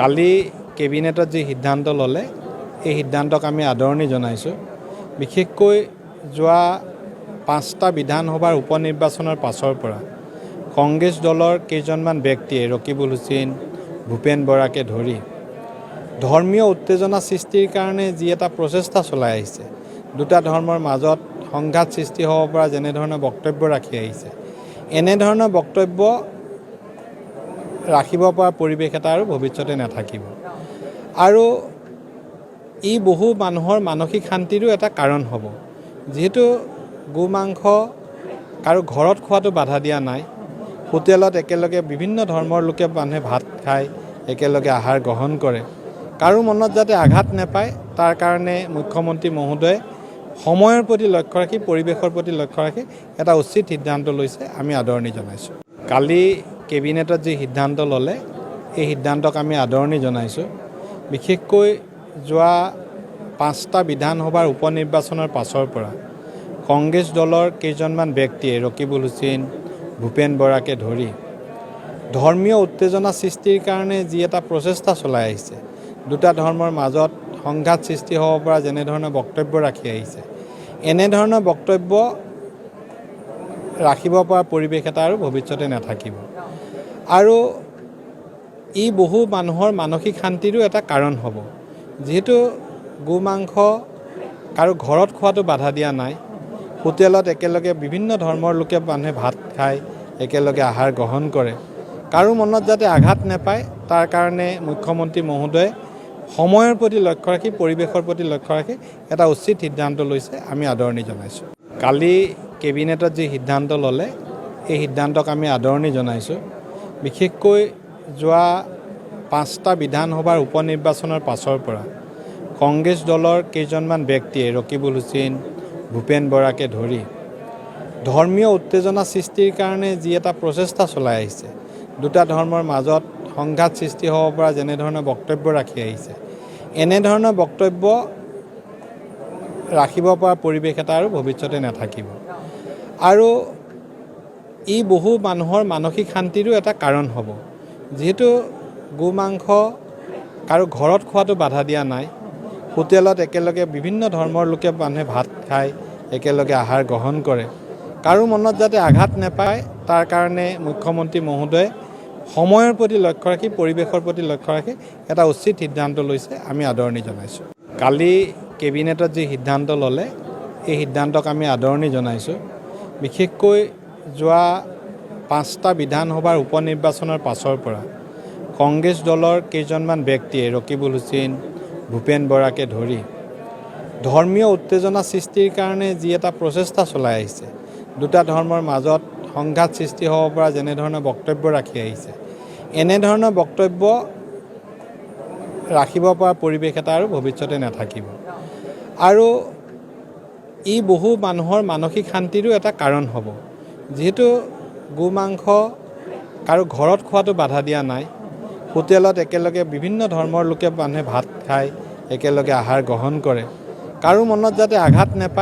কালি কেবিনেটত যি সিদ্ধান্ত ল'লে এই সিদ্ধান্তক আমি আদৰণি জনাইছোঁ। বিশেষকৈ যোৱা 5টা বিধানসভাৰ উপনিৰ্বাচনৰ পাছৰ পৰা কংগ্ৰেছ দলৰ কেইজনমান ব্যক্তিয়ে ৰকিবুল হুছেইন, ভূপেন বৰাকে ধৰি ধৰ্মীয় উত্তেজনা সৃষ্টিৰ কাৰণে যি এটা প্ৰচেষ্টা চলাই আহিছে, দুটা ধৰ্মৰ মাজত সংঘাত সৃষ্টি হ'ব পৰা যেনেধৰণৰ বক্তব্য ৰাখি আহিছে, এনেধৰণৰ বক্তব্য ৰাখিব পৰা পৰিৱেশ এটা আৰু ভৱিষ্যতে নাথাকিব। আৰু ই বহু মানুহৰ মানসিক শান্তিৰো এটা কাৰণ হ'ব। যিহেতু গো মাংস কাৰো ঘৰত খোৱাটো বাধা দিয়া নাই, হোটেলত একেলগে বিভিন্ন ধৰ্মৰ লোকে মানুহে ভাত খায়, একেলগে আহাৰ গ্ৰহণ কৰে, কাৰো মনত যাতে আঘাত নাপায় তাৰ কাৰণে মুখ্যমন্ত্ৰী মহোদয়ে সময়ৰ প্ৰতি লক্ষ্য ৰাখি, পৰিৱেশৰ প্ৰতি লক্ষ্য ৰাখি এটা উচিত সিদ্ধান্ত লৈছে, আমি আদৰণি জনাইছোঁ। কালি কেবিনেটত যি সিদ্ধান্ত ল'লে এই সিদ্ধান্তক আমি আদৰণি জনাইছোঁ। বিশেষকৈ যোৱা 5টা বিধানসভাৰ উপনিৰ্বাচনৰ পাছৰ পৰা কংগ্ৰেছ দলৰ কেইজনমান ব্যক্তিয়ে ৰকিবুল হুছেইন, ভূপেন বৰাকে ধৰি ধৰ্মীয় উত্তেজনা সৃষ্টিৰ কাৰণে যি এটা প্ৰচেষ্টা চলাই আহিছে, দুটা ধৰ্মৰ মাজত সংঘাত সৃষ্টি হ'ব পৰা যেনেধৰণৰ বক্তব্য ৰাখি আহিছে, এনেধৰণৰ বক্তব্য ৰাখিব পৰা পৰিৱেশ এটা আৰু ভৱিষ্যতে নাথাকিব। আৰু ই বহু মানুহৰ মানসিক শান্তিৰো এটা কাৰণ হ'ব। যিহেতু গো মাংস কাৰো ঘৰত খোৱাটো বাধা দিয়া নাই, হোটেলত একেলগে বিভিন্ন ধৰ্মৰ লোকে মানুহে ভাত খায়, একেলগে আহাৰ গ্ৰহণ কৰে, কাৰো মনত যাতে আঘাত নাপায় তাৰ কাৰণে মুখ্যমন্ত্ৰী মহোদয়ে সময়ৰ প্ৰতি লক্ষ্য ৰাখি, পৰিৱেশৰ প্ৰতি লক্ষ্য ৰাখি এটা উচিত সিদ্ধান্ত লৈছে, আমি আদৰণি জনাইছোঁ। কালি কেবিনেটত যি সিদ্ধান্ত ল'লে এই সিদ্ধান্তক আমি আদৰণি জনাইছোঁ। বিশেষকৈ যোৱা 5টা বিধানসভাৰ উপনিৰ্বাচনৰ পাছৰ পৰা কংগ্ৰেছ দলৰ কেইজনমান ব্যক্তিয়ে ৰকিবুল হুছেইন, ভূপেন বৰাকে ধৰি ধৰ্মীয় উত্তেজনা সৃষ্টিৰ কাৰণে যি এটা প্ৰচেষ্টা চলাই আহিছে, দুটা ধৰ্মৰ মাজত সংঘাত সৃষ্টি হ'ব পৰা যেনেধৰণৰ বক্তব্য ৰাখি আহিছে, এনেধৰণৰ বক্তব্য ৰাখিব পৰা পৰিৱেশ এটা আৰু ভৱিষ্যতে নাথাকিব। আৰু ই বহু মানুহৰ মানসিক শান্তিৰো এটা কাৰণ হ'ব। যিহেতু গো মাংস কাৰো ঘৰত খোৱাটো বাধা দিয়া নাই, হোটেলত একেলগে বিভিন্ন ধৰ্মৰ লোকে মানুহে ভাত খায়, একেলগে আহাৰ গ্ৰহণ কৰে, কাৰো মনত যাতে আঘাত নাপায় তাৰ কাৰণে মুখ্যমন্ত্ৰী মহোদয়ে সময়ৰ প্ৰতি লক্ষ্য ৰাখি, পৰিৱেশৰ প্ৰতি লক্ষ্য ৰাখি এটা উচিত সিদ্ধান্ত লৈছে, আমি আদৰণি জনাইছোঁ। কালি কেবিনেটত যি সিদ্ধান্ত ল'লে এই সিদ্ধান্তক আমি আদৰণি জনাইছোঁ। বিশেষকৈ যোৱা 5টা বিধানসভাৰ উপনিৰ্বাচনৰ পাছৰ পৰা কংগ্ৰেছ দলৰ কেইজনমান ব্যক্তিয়ে ৰকিবুল হুছেইন, ভূপেন বৰাকে ধৰি ধৰ্মীয় উত্তেজনা সৃষ্টিৰ কাৰণে যি এটা প্ৰচেষ্টা চলাই আহিছে, দুটা ধৰ্মৰ মাজত সংঘাত সৃষ্টি হ'ব পৰা যেনেধৰণৰ বক্তব্য ৰাখি আহিছে, এনেধৰণৰ বক্তব্য ৰাখিব পৰা পৰিৱেশ এটা আৰু ভৱিষ্যতে নাথাকিব। আৰু ই বহু মানুহৰ মানসিক শান্তিৰো এটা কাৰণ হ'ব। যিহেতু গো মাংস কাৰো ঘৰত খোৱাটো বাধা দিয়া নাই, হোটেলত একেলগে বিভিন্ন ধৰ্মৰ লোকে মানুহে ভাত খায়, একেলগে আহাৰ গ্ৰহণ কৰে, কাৰো মনত যাতে আঘাত নাপায়